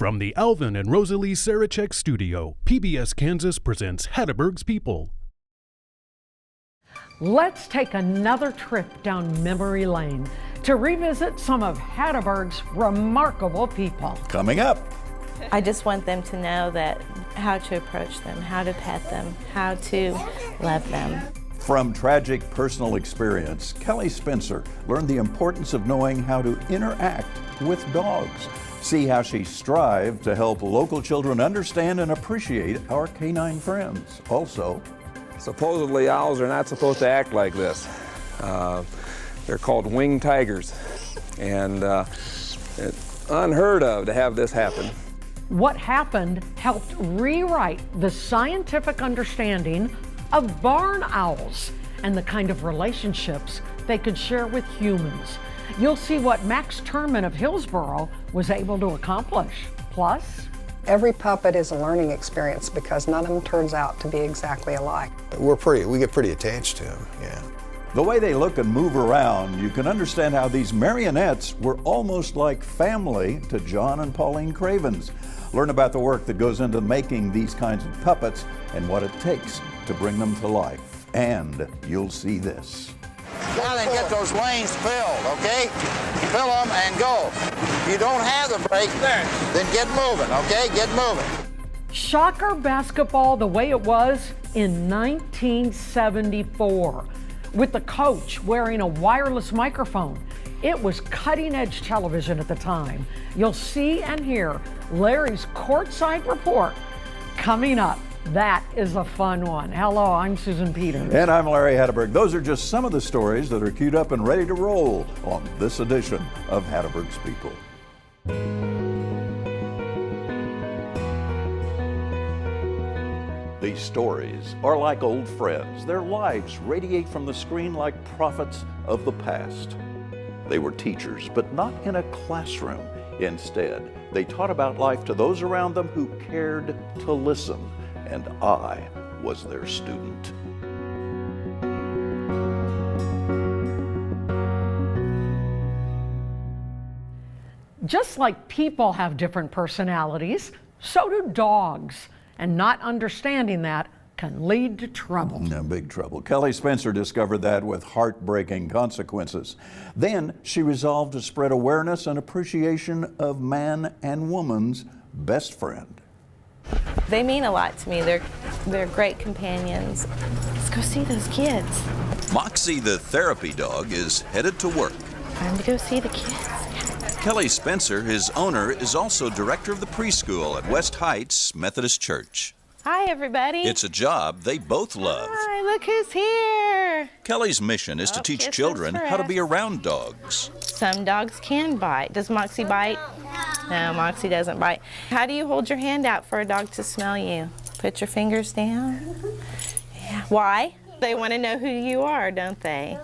From the Alvin and Rosalie Sarachek studio, PBS Kansas presents Hatteberg's People. Let's take another trip down memory lane to revisit some of Hatteberg's remarkable people. Coming up. I just want them to know that how to approach them, how to pet them, how to love them. From tragic personal experience, Kelly Spencer learned the importance of knowing how to interact with dogs. See how she strived to help local children understand and appreciate our canine friends. Also, supposedly owls are not supposed to act like this. They're called winged tigers, and it's unheard of to have this happen. What happened helped rewrite the scientific understanding of barn owls and the kind of relationships they could share with humans. You'll see what Max Terman of Hillsboro was able to accomplish. Plus, every puppet is a learning experience because none of them turns out to be exactly alike. We get pretty attached to them, yeah. the way they look and move around, you can understand how these marionettes were almost like family to John and Pauline Cravens. Learn about the work that goes into making these kinds of puppets and what it takes to bring them to life. And you'll see this. Down and get those lanes filled, okay? Fill them and go. If you don't have the brake, then get moving, okay? Get moving. Shocker basketball the way it was in 1974, with the coach wearing a wireless microphone. It was cutting-edge television at the time. You'll see and hear Larry's courtside report coming up. That is a fun one. Hello, I'm Susan Peters. And I'm Larry Hatteberg. Those are just some of the stories that are queued up and ready to roll on this edition of Hatteberg's People. These stories are like old friends. Their lives radiate from the screen like prophets of the past. They were teachers, but not in a classroom. Instead, they taught about life to those around them who cared to listen. And I was their student. Just like people have different personalities, so do dogs. And not understanding that can lead to trouble. No, big trouble. Kelly Spencer discovered that with heartbreaking consequences. Then she resolved to spread awareness and appreciation of man and woman's best friend. They mean a lot to me. They're great companions. Let's go see those kids. Moxie, the therapy dog, is headed to work. Time to go see the kids. Kelly Spencer, his owner, is also director of the preschool at West Heights Methodist Church. Hi, everybody. It's a job they both love. Hi, look who's here. Kelly's mission is to teach children how to be around dogs. Some dogs can bite. Does Moxie bite? No, Moxie doesn't bite. How do you hold your hand out for a dog to smell you? Put your fingers down? Yeah. Why? They want to know who you are, don't they?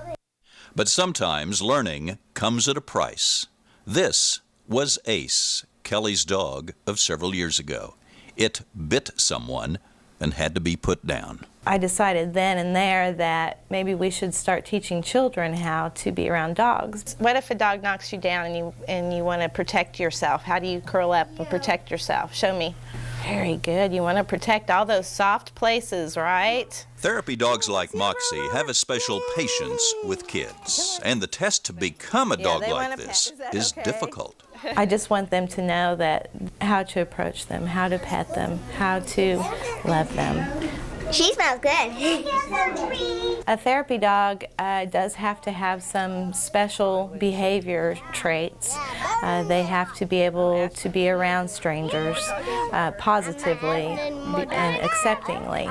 But sometimes learning comes at a price. This was Ace, Kelly's dog of several years ago. It bit someone and had to be put down. I decided then and there that maybe we should start teaching children how to be around dogs. What if a dog knocks you down and you want to protect yourself? How do you curl up and protect yourself? Show me. Very good. You want to protect all those soft places, right? Therapy dogs like Moxie have a special patience with kids, and the test to become a dog like this is difficult. I just want them to know that how to approach them, how to pet them, how to love them. She smells good. A therapy dog does have to have some special behavior traits. They have to be able to be around strangers positively and acceptingly.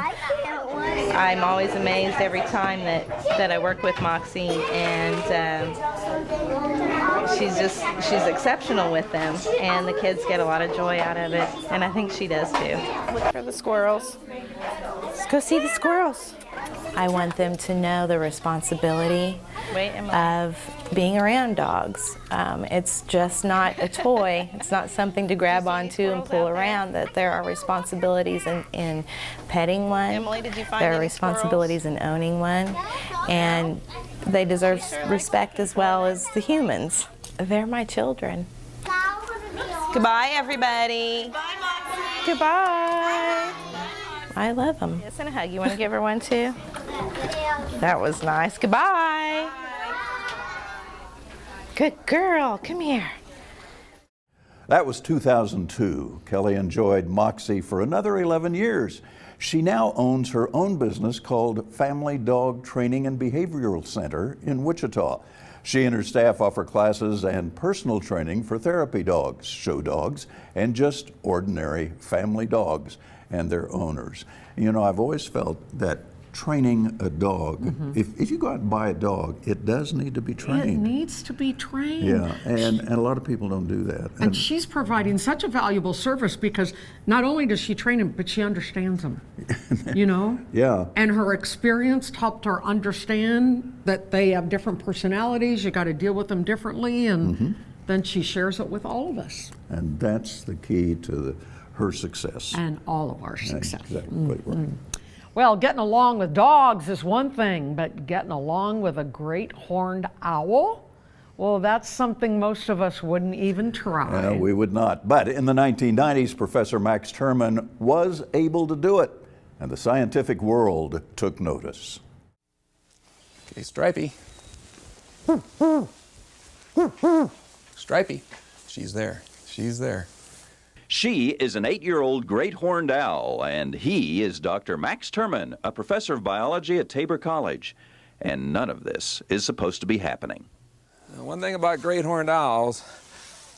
I'm always amazed every time that I work with Moxie, and she's exceptional with them, and the kids get a lot of joy out of it, and I think she does too. Look for the squirrels. Let's go see the squirrels. I want them to know the responsibility of being around dogs. It's just not a toy. It's not something to grab onto and pull around. That there are responsibilities in petting one. Emily, did you find there are responsibilities in owning one, and they deserve respect as well as the humans. They're my children. Goodbye, everybody. Bye, Moxie. Goodbye. I love them. Kiss and a hug. You want to give her one too? That was nice. Goodbye. Good girl. Come here. That was 2002. Kelly enjoyed Moxie for another 11 years. She now owns her own business called Family Dog Training and Behavioral Center in Wichita. She and her staff offer classes and personal training for therapy dogs, show dogs, and just ordinary family dogs and their owners. You know, I've always felt that training a dog, if you go out and buy a dog, it does need to be trained. It needs to be trained. Yeah, and a lot of people don't do that. And she's providing such a valuable service because not only does she train them, but she understands them, you know? Yeah. And her experience helped her understand that they have different personalities, you got to deal with them differently, and then she shares it with all of us. And that's the key to her success. And all of our success. Exactly right. Well, getting along with dogs is one thing, but getting along with a great horned owl, well, that's something most of us wouldn't even try. We would not. But in the 1990s, Professor Max Terman was able to do it, and the scientific world took notice. Okay, Stripey. Stripey. She's there. She's there. She is an 8-year-old great horned owl, and he is Dr. Max Terman, a professor of biology at Tabor College. And none of this is supposed to be happening. One thing about great horned owls,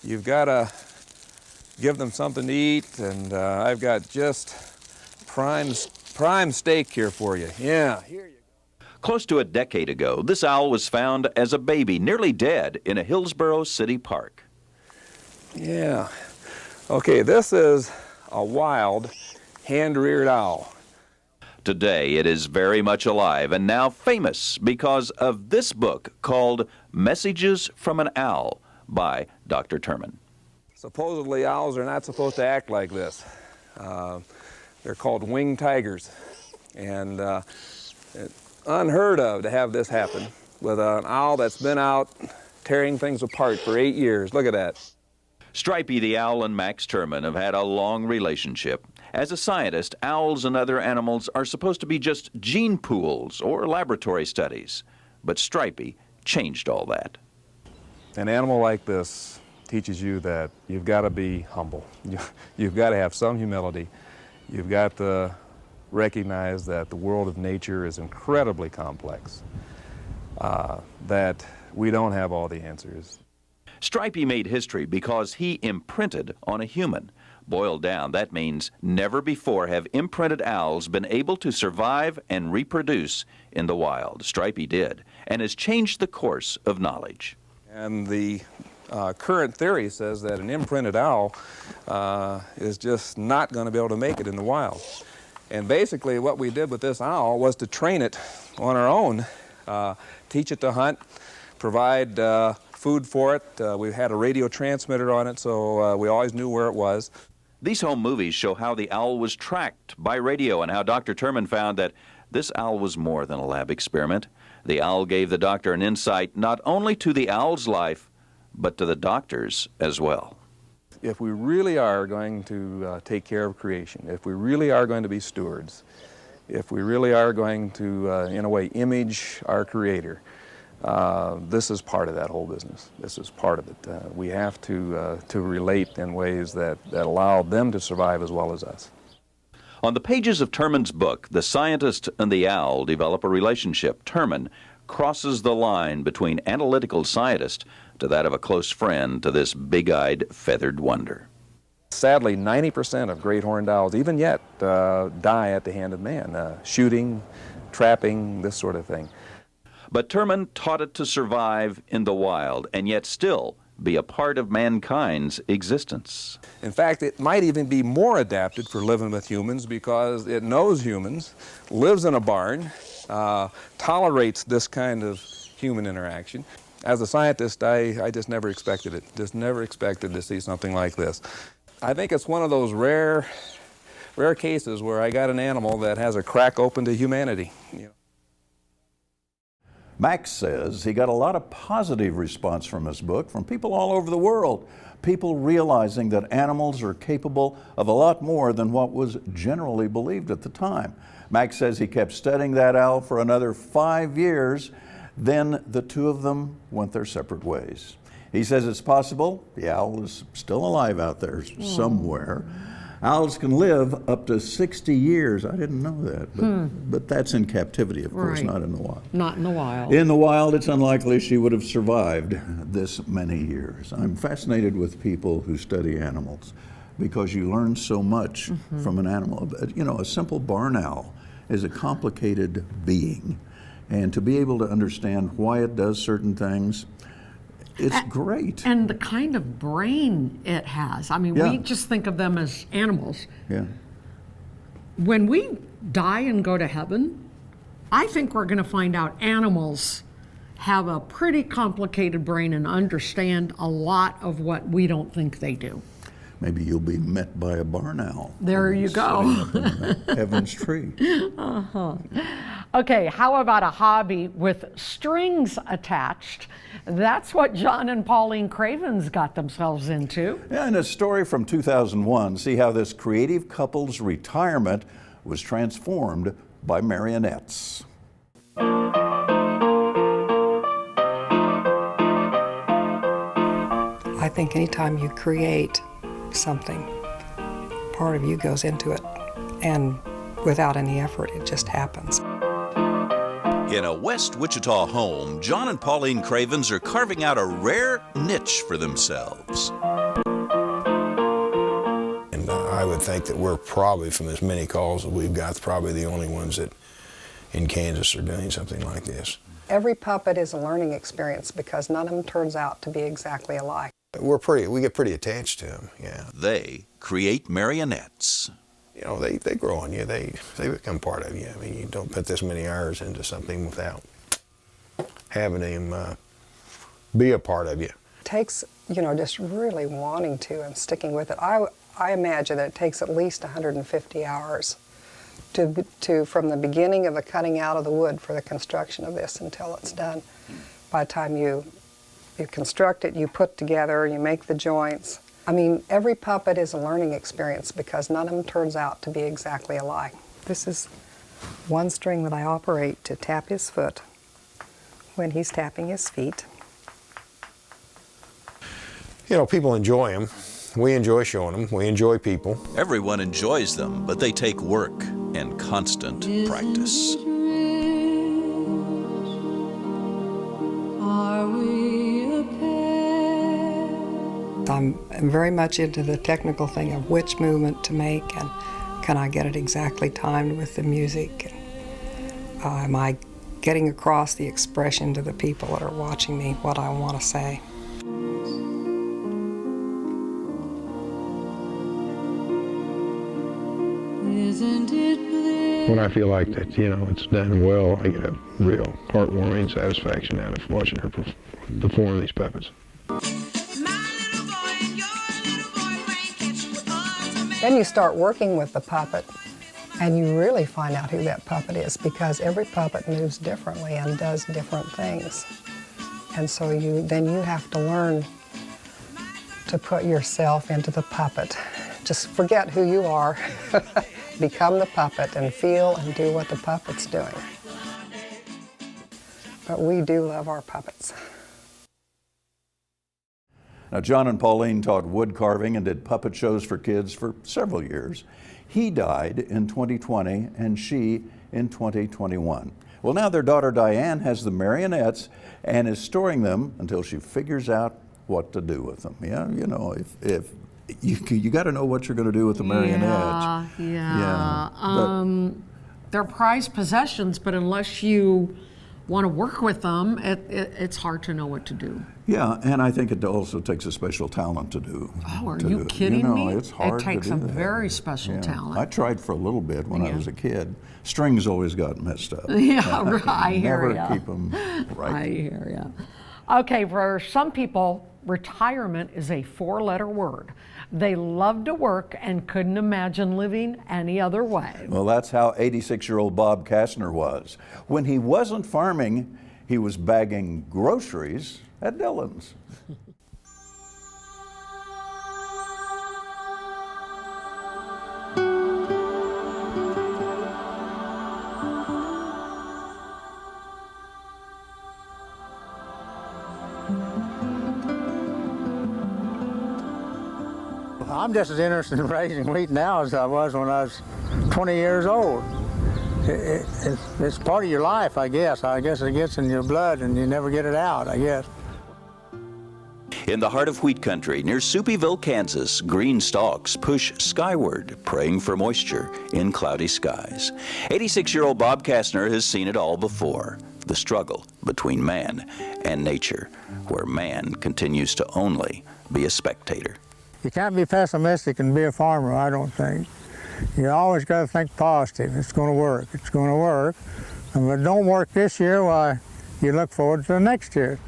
you've got to give them something to eat, and I've got just prime steak here for you. Yeah, here you go. Close to a decade ago, this owl was found as a baby, nearly dead, in a Hillsboro city park. Yeah. Okay, this is a wild, hand-reared owl. Today, it is very much alive and now famous because of this book called Messages from an Owl by Dr. Terman. Supposedly, owls are not supposed to act like this. They're called winged tigers. And it's unheard of to have this happen with an owl that's been out tearing things apart for 8 years. Look at that. Stripey the owl and Max Terman have had a long relationship. As a scientist, owls and other animals are supposed to be just gene pools or laboratory studies. But Stripey changed all that. An animal like this teaches you that you've got to be humble. You've got to have some humility. You've got to recognize that the world of nature is incredibly complex, that we don't have all the answers. Stripey made history because he imprinted on a human. Boiled down, that means never before have imprinted owls been able to survive and reproduce in the wild. Stripey did, and has changed the course of knowledge. And the current theory says that an imprinted owl is just not going to be able to make it in the wild. And basically what we did with this owl was to train it on our own, teach it to hunt, provide food for it. We had a radio transmitter on it, so we always knew where it was. These home movies show how the owl was tracked by radio and how Dr. Terman found that this owl was more than a lab experiment. The owl gave the doctor an insight not only to the owl's life, but to the doctor's as well. If we really are going to take care of creation, if we really are going to be stewards, if we really are going to, in a way, image our Creator, this is part of that whole business. This is part of it. We have to relate in ways that allow them to survive as well as us. On the pages of Terman's book, the scientist and the owl develop a relationship. Terman crosses the line between analytical scientist to that of a close friend to this big-eyed, feathered wonder. Sadly, 90% of great horned owls, even yet, die at the hand of man, shooting, trapping, this sort of thing. But Terman taught it to survive in the wild and yet still be a part of mankind's existence. In fact, it might even be more adapted for living with humans because it knows humans, lives in a barn, tolerates this kind of human interaction. As a scientist, I just never expected it. Just never expected to see something like this. I think it's one of those rare cases where I got an animal that has a crack open to humanity. You know. Max says he got a lot of positive response from his book from people all over the world, people realizing that animals are capable of a lot more than what was generally believed at the time. Max says he kept studying that owl for another 5 years, then the two of them went their separate ways. He says it's possible the owl is still alive out there somewhere. Owls can live up to 60 years. I didn't know that, but that's in captivity, of course, not in the wild. Not in the wild. In the wild, it's unlikely she would have survived this many years. I'm fascinated with people who study animals because you learn so much from an animal. You know, a simple barn owl is a complicated being, and to be able to understand why it does certain things, it's great. And the kind of brain it has. I mean, we just think of them as animals. Yeah. When we die and go to heaven, I think we're going to find out animals have a pretty complicated brain and understand a lot of what we don't think they do. Maybe you'll be met by a barn owl. There you go. Sitting up in the heaven's tree. Okay, how about a hobby with strings attached? That's what John and Pauline Cravens got themselves into. Yeah, in a story from 2001, see how this creative couple's retirement was transformed by marionettes. I think anytime you create something, part of you goes into it, and without any effort, it just happens. In a West Wichita home, John and Pauline Cravens are carving out a rare niche for themselves. And I would think that we're probably, from as many calls that we've got, probably the only ones that in Kansas are doing something like this. Every puppet is a learning experience because none of them turns out to be exactly alike. We get pretty attached to them, yeah. They create marionettes. You know, they grow on you, they become part of you. I mean, you don't put this many hours into something without having them be a part of you. It takes, you know, just really wanting to and sticking with it. I imagine that it takes at least 150 hours to from the beginning of the cutting out of the wood for the construction of this until it's done. By the time you construct it, you put together, you make the joints. I mean, every puppet is a learning experience because none of them turns out to be exactly alike. This is one string that I operate to tap his foot when he's tapping his feet. You know, people enjoy them. We enjoy showing them. We enjoy people. Everyone enjoys them, but they take work and constant practice. I'm very much into the technical thing of which movement to make and can I get it exactly timed with the music. Am I getting across the expression to the people that are watching me, what I want to say. When I feel like that, you know, it's done well, I get a real heartwarming satisfaction out of watching her perform these puppets. Then you start working with the puppet and you really find out who that puppet is because every puppet moves differently and does different things. And so then you have to learn to put yourself into the puppet. Just forget who you are, become the puppet and feel and do what the puppet's doing. But we do love our puppets. Now, John and Pauline taught wood carving and did puppet shows for kids for several years. He died in 2020 and she in 2021. Well, now their daughter Diane has the marionettes and is storing them until she figures out what to do with them. Yeah, you know, if you got to know what you're going to do with the marionettes. Yeah. They're prized possessions, but unless you want to work with them, it's hard to know what to do. Yeah, and I think it also takes a special talent to do. Oh, are you kidding me? It's hard it takes to do a that. very special talent. I tried for a little bit when I was a kid. Strings always got messed up. Yeah, right. I hear Never keep them right. I hear ya. Okay, for some people, retirement is a 4-letter word. They love to work and couldn't imagine living any other way. Well, that's how 86-year-old Bob Kastner was. When he wasn't farming, He was bagging groceries at Dillon's. I'm just as interested in raising wheat now as I was when I was 20 years old. It's part of your life, I guess. I guess it gets in your blood and you never get it out, I guess. In the heart of wheat country near Soupyville, Kansas, green stalks push skyward, praying for moisture in cloudy skies. 86-year-old Bob Kastner has seen it all before. The struggle between man and nature, where man continues to only be a spectator. You can't be pessimistic and be a farmer, I don't think. You always got to think positive. It's going to work. It's going to work. And if it don't work this year, why, you look forward to the next year.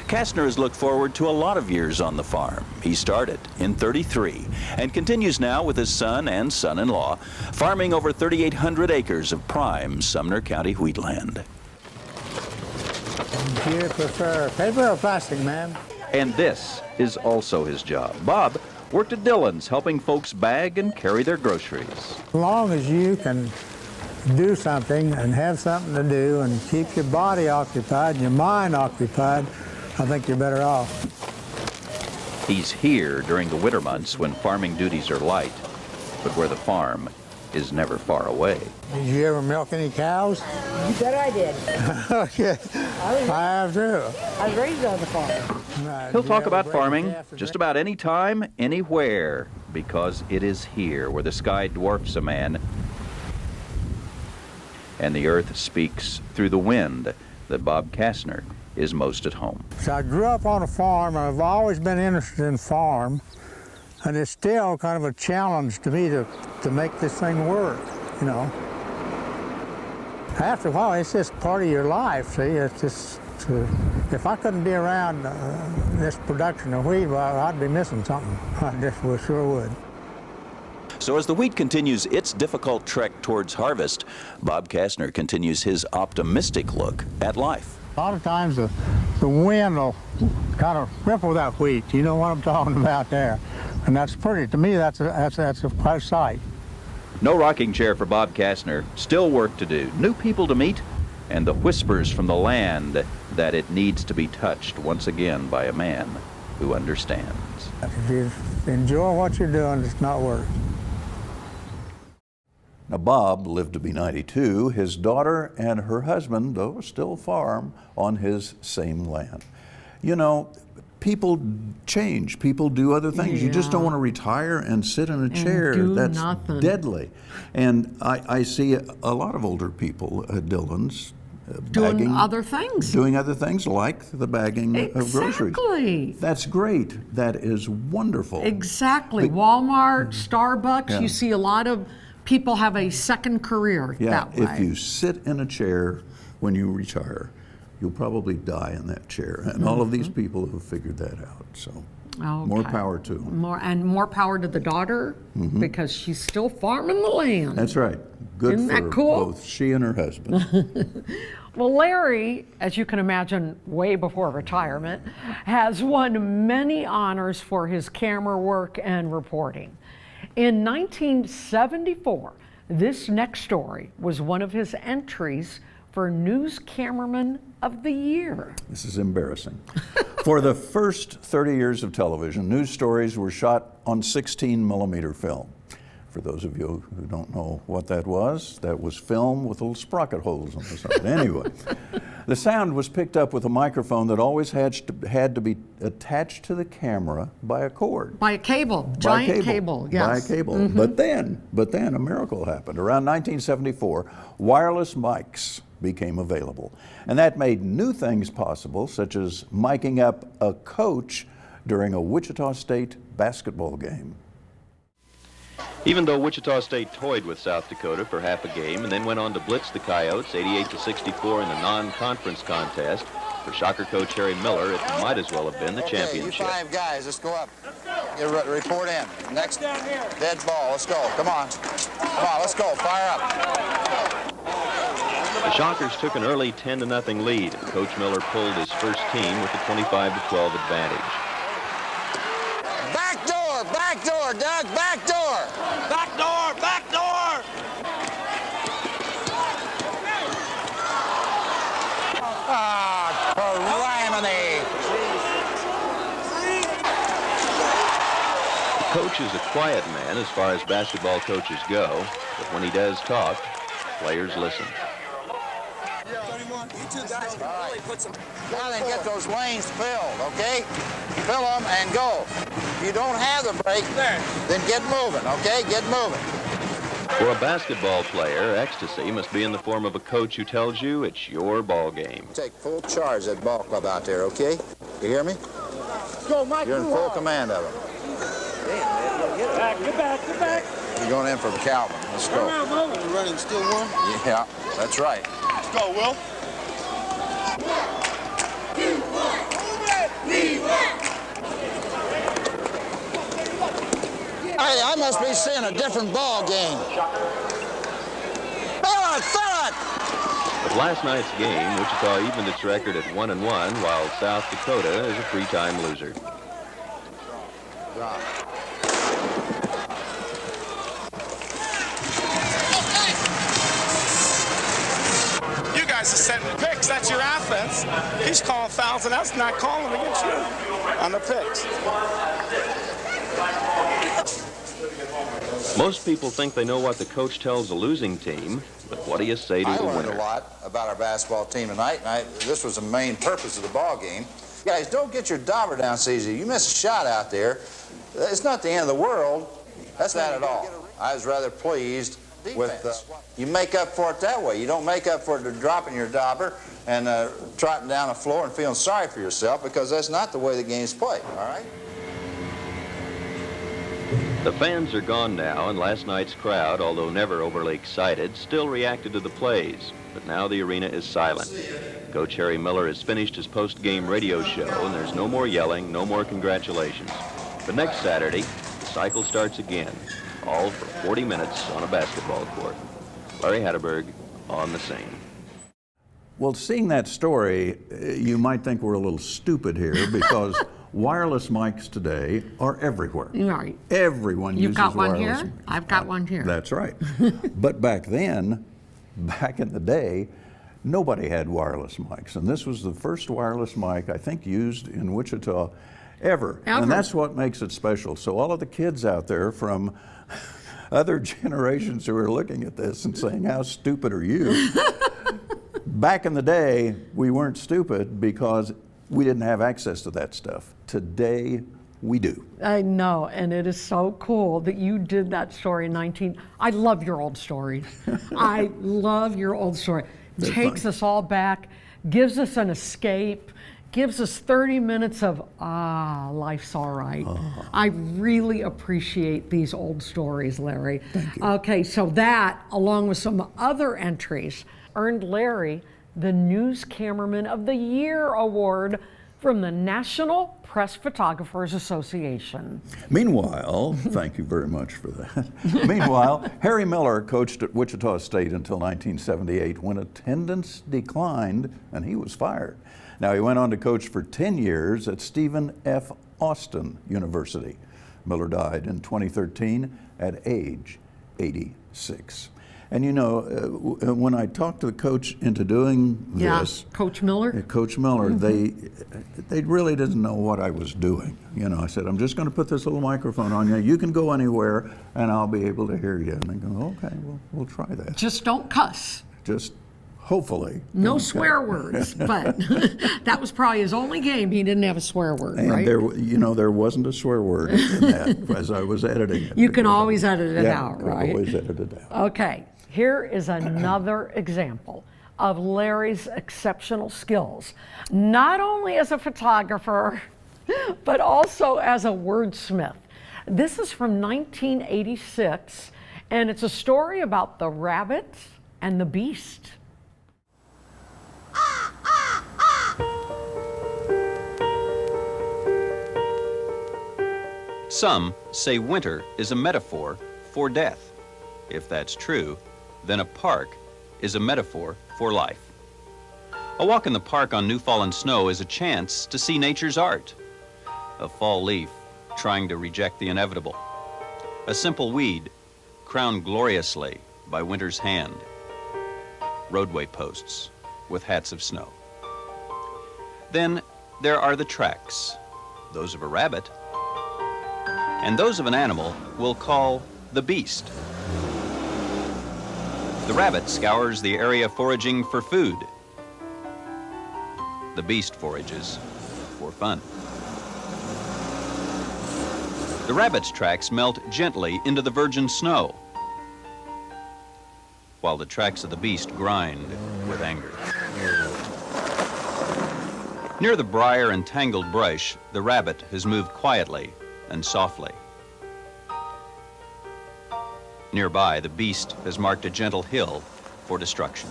Kastner has looked forward to a lot of years on the farm. He started in '33 and continues now with his son and son-in-law, farming over 3,800 acres of prime Sumner County wheatland. Do you prefer paper or plastic, ma'am? And this is also his job. Bob worked at Dillon's, helping folks bag and carry their groceries. As long as you can do something and have something to do and keep your body occupied and your mind occupied, I think you're better off. He's here during the winter months when farming duties are light, but where the farm is never far away. Did you ever milk any cows? You bet I did. Okay, I have too. I was raised on the farm. He'll talk about farming just about any time, anywhere, because it is here where the sky dwarfs a man and the earth speaks through the wind that Bob Kastner is most at home. So I grew up on a farm, and I've always been interested in farm, and it's still kind of a challenge to me to make this thing work, you know. After a while, it's just part of your life, see, it's just, if I couldn't be around this production of wheat, well, I'd be missing something. I just sure would. So as the wheat continues its difficult trek towards harvest, Bob Kastner continues his optimistic look at life. A lot of times the wind will kind of ripple that wheat. You know what I'm talking about there. And that's pretty, to me, that's a quite a sight. No rocking chair for Bob Kastner. Still work to do, new people to meet, and the whispers from the land that it needs to be touched once again by a man who understands. If you enjoy what you're doing, it's not work. Now, Bob lived to be 92. His daughter and her husband, though, still farm on his same land. You know, people change. People do other things. Yeah. You just don't want to retire and sit in a chair. That's nothing. Deadly. And I see a lot of older people at Dillon's doing other things. Doing other things like the bagging of groceries. Exactly. That's great. That is wonderful. Exactly. Walmart, Starbucks, you see a lot of people have a second career that way. If you sit in a chair when you retire, you'll probably die in that chair. And all of these people have figured that out. So more power to them. More power to the daughter because she's still farming the land. That's right. Good Isn't for that cool? Both she and her husband. Well, Larry, as you can imagine, way before retirement, has won many honors for his camera work and reporting. In 1974, this next story was one of his entries for News Cameraman of the Year. This is embarrassing. For the first 30 years of television, news stories were shot on 16-millimeter film. For those of you who don't know what that was film with little sprocket holes on the side. Anyway, the sound was picked up with a microphone that always had to be attached to the camera by a cord. By a cable, giant cable, yes. By a cable. But then a miracle happened. Around 1974, wireless mics became available. And that made new things possible, such as miking up a coach during a Wichita State basketball game. Even though Wichita State toyed with South Dakota for half a game and then went on to blitz the Coyotes 88-64 in the non-conference contest, for shocker coach Harry Miller, it might as well have been the championship. You 5 guys, let's go up. Report in. Next dead ball, let's go. Come on. Come on, let's go. Fire up. The Shockers took an early 10-0 lead, and Coach Miller pulled his first team with a 25-12 advantage. Back door, Doug, back door! Back door, back door! Ah, calamity! The coach is a quiet man as far as basketball coaches go, but when he does talk, players listen. Now then, get those lanes filled, okay? Fill them and go. If you don't have the break, then get moving, okay? Get moving. For a basketball player, ecstasy must be in the form of a coach who tells you it's your ball game. Take full charge of that ball club out there, okay? You hear me? Go, Mike. You're in full command of it. Get back. You're going in for the Calvin. Let's go. You're running still warm? Yeah, that's right. Let's go, Will. Hey, I must be seeing a different ball game. Fill it! But last night's game, Wichita evened its record at 1-1, while South Dakota is a three-time loser. You guys are setting picks. That's your offense. He's calling fouls, and that's not calling against you on the picks. Most people think they know what the coach tells a losing team, but what do you say to I the learned winner? a lot about our basketball team tonight, and this was the main purpose of the ball game. Guys, don't get your dauber down so easy. You miss a shot out there, it's not the end of the world. That's not at all. I was rather pleased with, you make up for it that way. You don't make up for it dropping your dauber and trotting down the floor and feeling sorry for yourself, because that's not the way the game's played, all right? The fans are gone now, and last night's crowd, although never overly excited, still reacted to the plays. But now the arena is silent. Coach Harry Miller has finished his post-game radio show, and there's no more yelling, no more congratulations. But next Saturday, the cycle starts again, all for 40 minutes on a basketball court. Larry Hatteberg on the scene. Well, seeing that story, you might think we're a little stupid here because wireless mics today are everywhere. Right. Everyone You've uses got one wireless. here? I've got one here. That's right. But back then, back in the day, nobody had wireless mics. And this was the first wireless mic, I think, used in Wichita ever. And that's what makes it special. So all of the kids out there from other generations who are looking at this and saying, how stupid are you? Back in the day, we weren't stupid because we didn't have access to that stuff. Today, we do. I know, and it is so cool that you did that story in I love your old stories. I love your old story. Takes us all back, gives us an escape, gives us 30 minutes of, life's all right. I really appreciate these old stories, Larry. Thank you. Okay, so that, along with some other entries, earned Larry the News Cameraman of the Year award from the National Press Photographers Association. Meanwhile, thank you very much for that. Meanwhile, Harry Miller coached at Wichita State until 1978 when attendance declined and he was fired. Now he went on to coach for 10 years at Stephen F. Austin University. Miller died in 2013 at age 86. And you know, when I talked to the coach into doing this, Coach Miller, Coach Miller, they really didn't know what I was doing. You know, I said, I'm just going to put this little microphone on you. You can go anywhere, and I'll be able to hear you. And they go, okay, we'll try that. just don't cuss. Just hopefully. No swear words, but that was probably his only game. He didn't have a swear word, And right? there wasn't a swear word in that as I was editing it. You can always edit it out, right? Always edit it out. Okay, here is another example of Larry's exceptional skills, not only as a photographer, but also as a wordsmith. This is from 1986, and it's a story about the rabbit and the beast. Some say winter is a metaphor for death. If that's true, then a park is a metaphor for life. A walk in the park on new fallen snow is a chance to see nature's art. A fall leaf trying to reject the inevitable. A simple weed crowned gloriously by winter's hand. Roadway posts with hats of snow. Then there are the tracks, those of a rabbit, and those of an animal we'll call the beast. The rabbit scours the area foraging for food. The beast forages for fun. The rabbit's tracks melt gently into the virgin snow, while the tracks of the beast grind with anger. Near the briar and tangled brush, the rabbit has moved quietly and softly. Nearby, the beast has marked a gentle hill for destruction.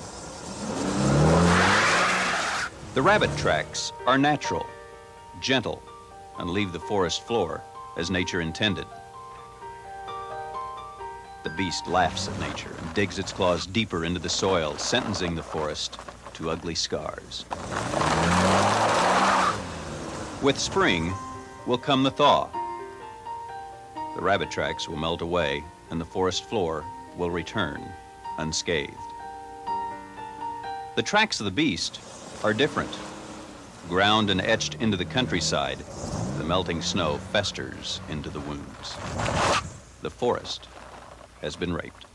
The rabbit tracks are natural, gentle, and leave the forest floor as nature intended. The beast laughs at nature and digs its claws deeper into the soil, sentencing the forest to ugly scars. With spring will come the thaw. The rabbit tracks will melt away and the forest floor will return unscathed. The tracks of the beast are different. Ground and etched into the countryside, the melting snow festers into the wounds. The forest has been raped.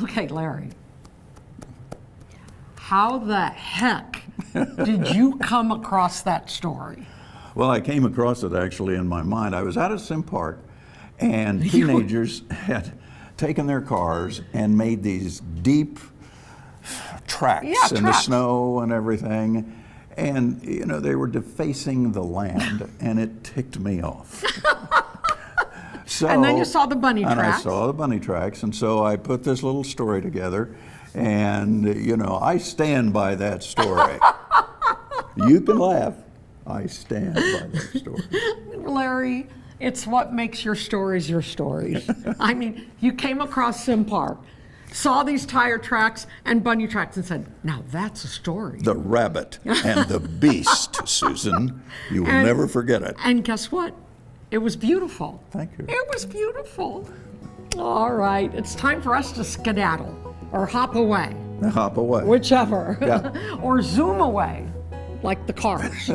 Okay, Larry. How the heck did you come across that story? Well, I came across it actually in my mind. I was out at Sim Park, and teenagers had taken their cars and made these deep tracks in the snow and everything. And, you know, they were defacing the land, and it ticked me off. So, and then you saw the bunny tracks. And I saw the bunny tracks, and so I put this little story together. And, you know, I stand by that story. You can laugh. I stand by that story. Larry, it's what makes your stories your stories. I mean, you came across Sim Park, saw these tire tracks and bunny tracks and said, now that's a story. The rabbit and the beast, Susan. You will never forget it. And guess what? It was beautiful. Thank you. It was beautiful. All right, it's time for us to skedaddle or hop away. Hop away. Whichever. Yeah. Or zoom away, like the cars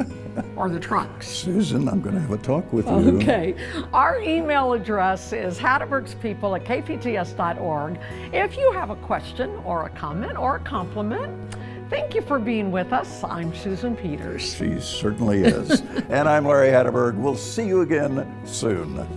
or the trucks. Susan, I'm going to have a talk with you. Okay. Our email address is hattebergspeople@kpts.org. If you have a question or a comment or a compliment, thank you for being with us. I'm Susan Peters. She certainly is. And I'm Larry Hatteberg. We'll see you again soon.